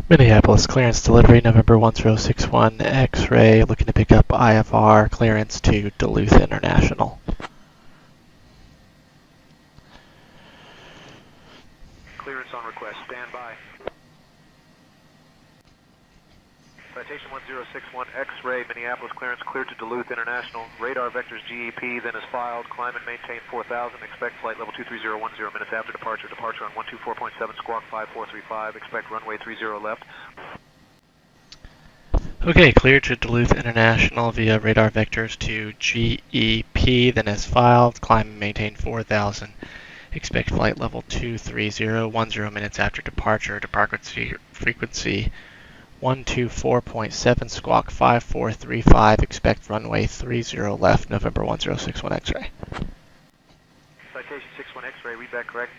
Minneapolis clearance delivery November 1061 X-ray looking to pick up IFR clearance to Duluth International. Clearance on request, stand by. Citation 1061 X-ray Minneapolis clearance cleared to Duluth International. Radar vectors GEP then is filed. Climb and maintain 4000. Expect flight level 23010 minutes after departure. Departure on 124.7 squawk 5435. Expect runway 30 left. Okay, cleared to Duluth International via radar vectors to GEP, then as filed. Climb and maintain 4000. Expect flight level 23010 minutes after departure. Departure frequency 124.7 squawk 5435. Expect runway 30 left, November 1061 X-ray. Citation 61 X-ray, read back correct.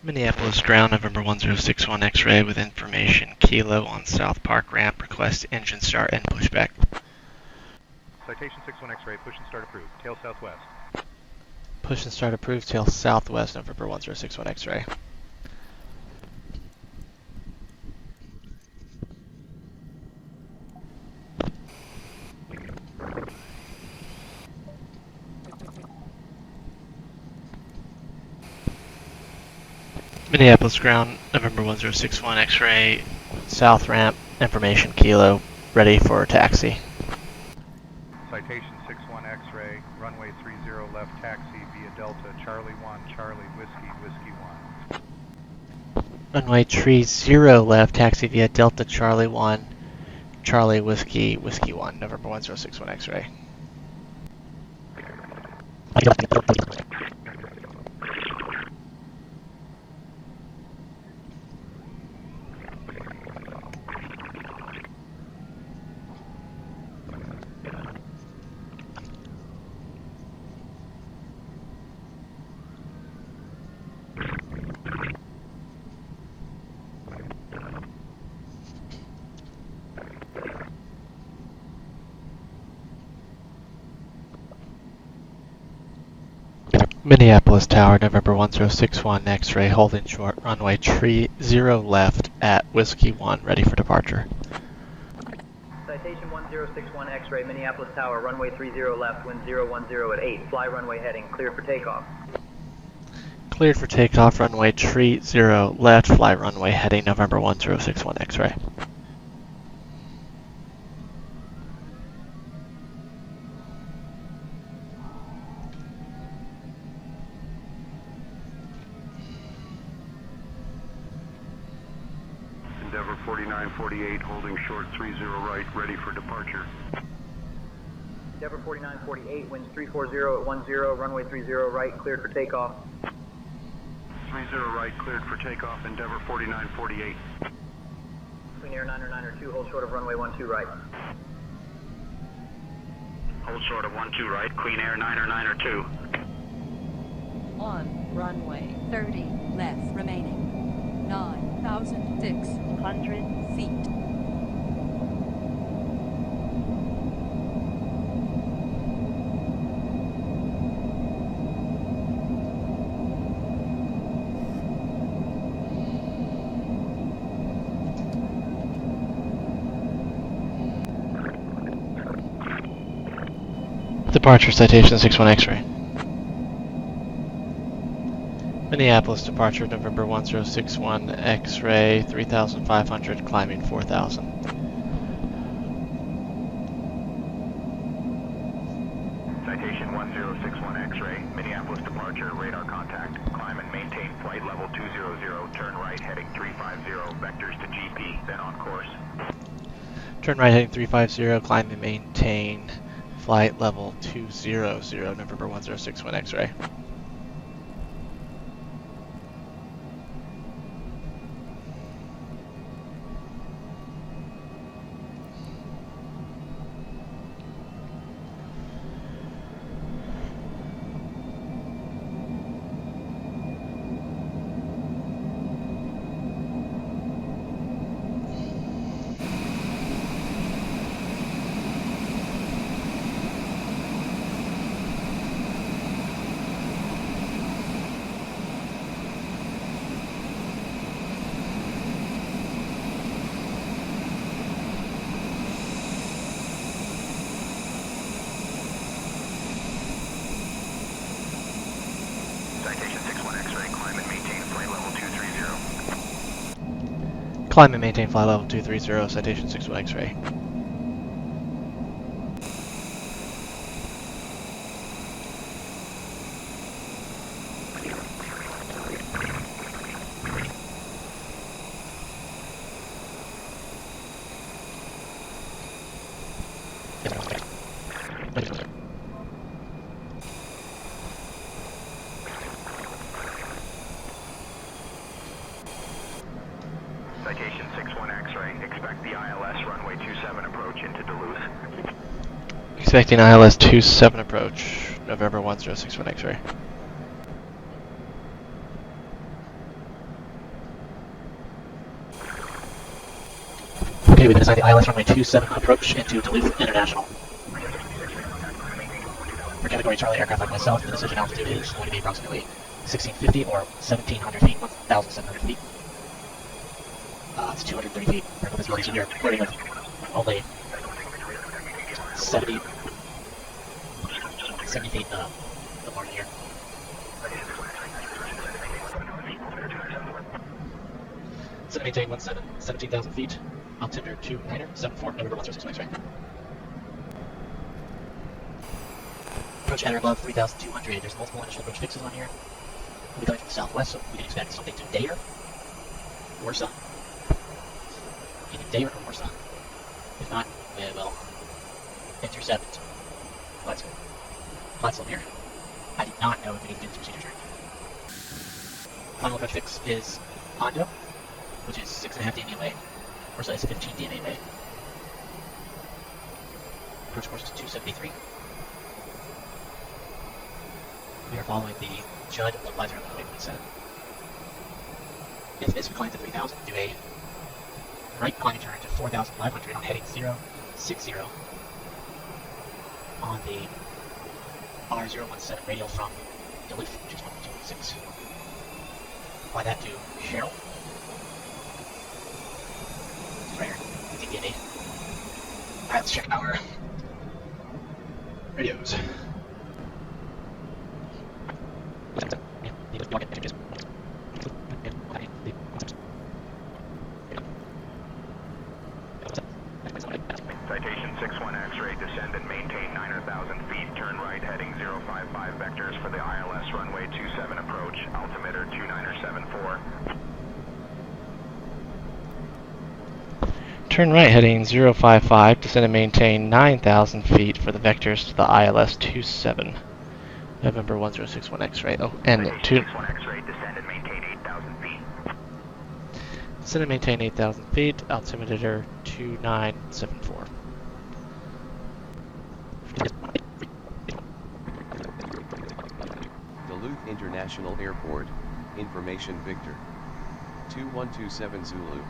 Minneapolis ground, November 1061 X-ray with information Kilo on South Park ramp. Request engine start and pushback. Citation 61 X-ray, push and start approved. Tail southwest. Push and start approved, tail southwest, November 1061 X-ray. Minneapolis ground, November 1061 X-ray, south ramp, information Kilo, ready for taxi. Citation 61 X-ray, runway 30 left taxi via Delta, Charlie 1, Charlie Whiskey, Whiskey 1. Runway 30 left, taxi via Delta, Charlie 1, Charlie Whiskey, Whiskey 1, November 1061 X-ray. Minneapolis Tower, November 1061 X-ray, holding short, runway 30 left at Whiskey 1, ready for departure. Citation 1061 X-ray, Minneapolis Tower, runway 30 left, wind 010 at 8, fly runway heading, clear for takeoff. Cleared for takeoff, runway 30 left, fly runway heading, November 1061 X-ray. Endeavor 4948, holding short 30 right, ready for departure. Endeavor 4948, winds 340 at 10, runway 30 right, cleared for takeoff. 30 right, cleared for takeoff, Endeavor 4948. Queen Air 992, hold short of runway 12 right. Hold short of 12 right, Queen Air 992. On runway 30 left remaining, 9,600 feet. Departure citation 61 X-ray. Minneapolis departure November 1061 X-ray 3500 climbing 4000. Citation 1061 X-ray, Minneapolis departure, radar contact. Climb and maintain flight level 200, turn right heading 350, vectors to GP, then on course. Turn right heading 350, climb and maintain flight level 200, November 1061 X-ray. Climb and maintain flight level 230, citation 61 X-ray. Citation 61 X-ray. Expect the ILS runway 27 approach into Duluth. Expecting ILS 27 approach, November 1061 X-ray. Okay, we've been assigned the ILS runway 27 approach into Duluth International. For category Charlie aircraft like myself, the decision altitude is going to be approximately 1650 or 1700 feet, 1700 feet. It's 230 feet. Vertical visibility, so you're flirting with only 70 feet the morning here. So maintain 17,000 feet. Altimeter 2974, November 106 X-ray. Approach at or above 3,200. There's multiple initial approach fixes on here. We'll be coming from the southwest, so we can expect something to Dare, Warsaw. Either Dare or Warsaw. If not, we will intercept Plattsville here. I do not know if we need to do this procedure turn. Final approach fix is Hondo, which is 6.5 dMA away. Warsaw is 15 dMA away. Approach course is 273. We are following the Judd localizer on the runway 27. If this, we climb to 3,000, do a right climbing turn to 4,500 on heading 060 on the R017 radial from Duluth, which is 1216. Apply that to Cheryl. Right here, 15 dMA. Alright, let's check our radios. Citation 61 X-ray, descend and maintain 9,000 feet, turn right heading 055 vectors for the ILS runway 27 approach, altimeter 2974. Turn right heading 055, descend and maintain 9,000 feet for the vectors to the ILS 27. November 1061 X-ray. Oh, and Citation 61 X-ray, descend and maintain 8,000 feet. Descend and maintain 8,000 feet, altimeter 2974. Duluth International Airport, information Victor. 2127 Zulu.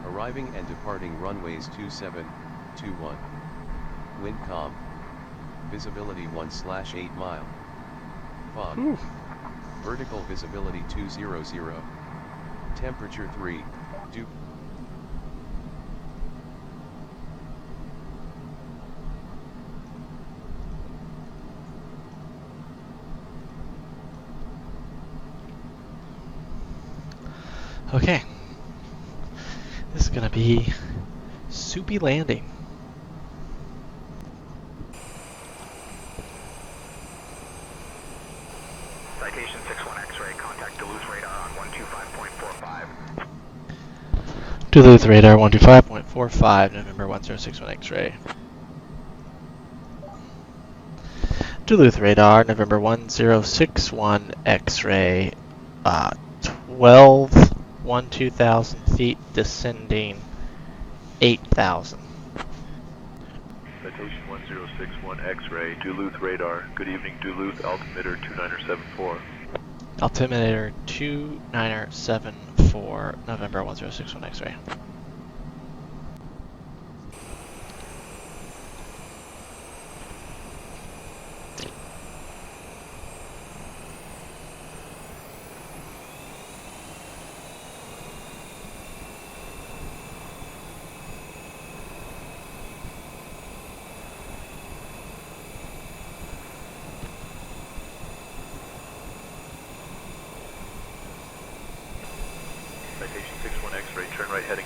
Arriving and departing runways 27, 21. Wind calm. Visibility 1/8 mile. Fog. Ooh. Vertical visibility 200. Temperature 3, dew. Okay. This is gonna be soupy landing. Citation 61 X-ray, contact Duluth radar on 125.45. Duluth radar 125.45, November 1061 X-ray. Duluth radar, November 1061 X-ray. 2,000 feet, descending 8,000. Citation 1061 X-ray, Duluth radar. Good evening, Duluth, altimeter 2974. Altimeter 2974, November 1061 X-ray. Citation 61 X-ray, turn right heading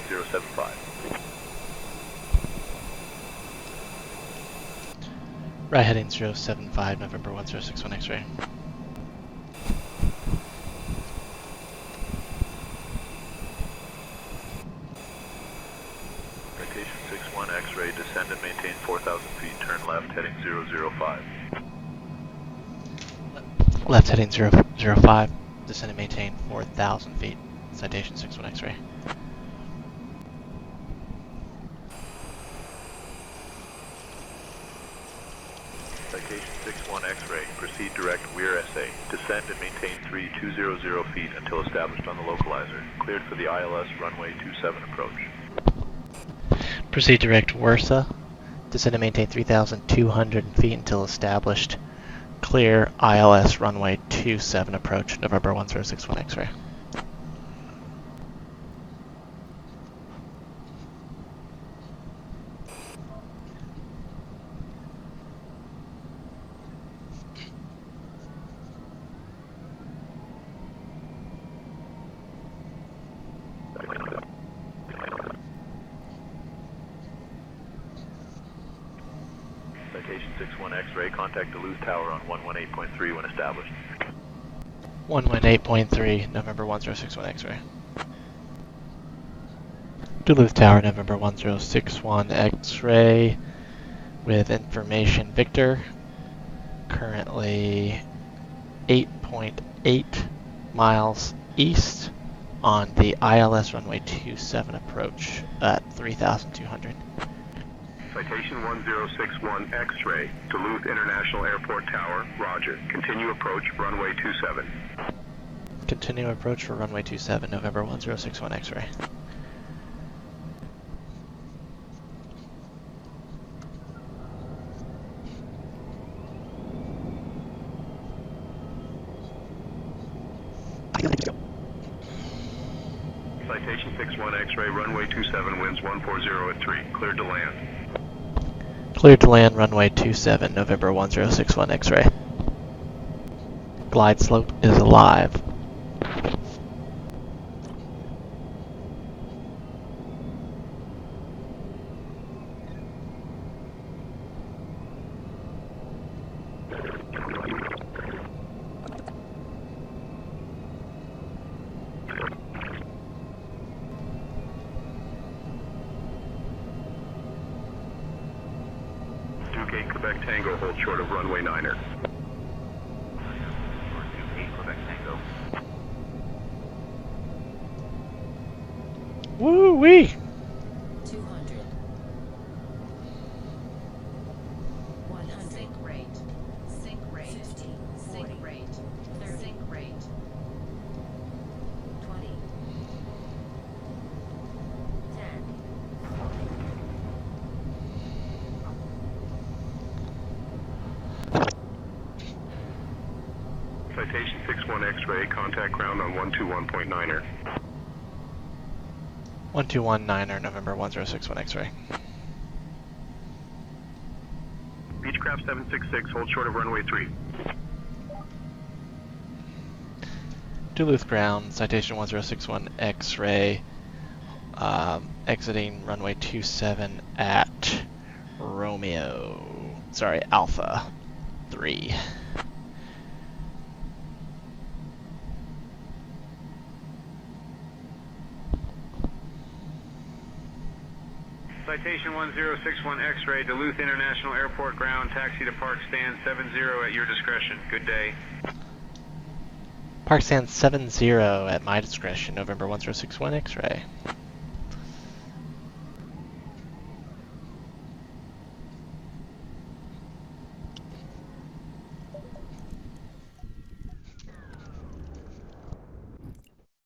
Right heading 075, November 1061 X-ray. Citation 61 X-ray, descend and maintain 4,000 feet, turn left, heading 005. Left heading 005, descend and maintain 4,000 feet. Citation 61 X-ray. Citation 61 X-ray, proceed direct Weir SA. Descend and maintain 3200 feet until established on the localizer. Cleared for the ILS runway 27 approach. Proceed direct Wersa. Descend and maintain 3,200 feet until established. Clear ILS runway 27 approach, November 1061 X-ray. Citation 61 X-ray, contact Duluth Tower on 118.3 when established. 118.3, November 1061 X-ray. Duluth Tower, November 1061 X-ray with information Victor. Currently 8.8 miles east on the ILS runway 27 approach at 3,200. Citation 1061 X-ray, Duluth International Airport Tower, roger. Continue approach, runway 27. Continue approach for runway 27, November 1061 X-ray. Citation 61 X-ray, runway 27, winds 140 at 3, cleared to land. Cleared to land, runway 27, November 1061 X-ray. Glide slope is alive. Gate Quebec Tango, hold short of runway 9er. Quebec Tango. Woo-wee! 200. 100. Sink rate. Sink rate. 50. Sink rate. 30. Sink rate. 20. 10. Citation 61 X-ray, contact ground on 121.9er. 1219er, November 1061 X-ray. Beechcraft 766, hold short of runway 3. Duluth ground, citation 1061 X-ray, exiting runway 27 at Alpha 3. Citation 1061 X-ray, Duluth International Airport ground, taxi to Park Stand 70 at your discretion. Good day. Park stand 70 at my discretion, November 1061 X-ray.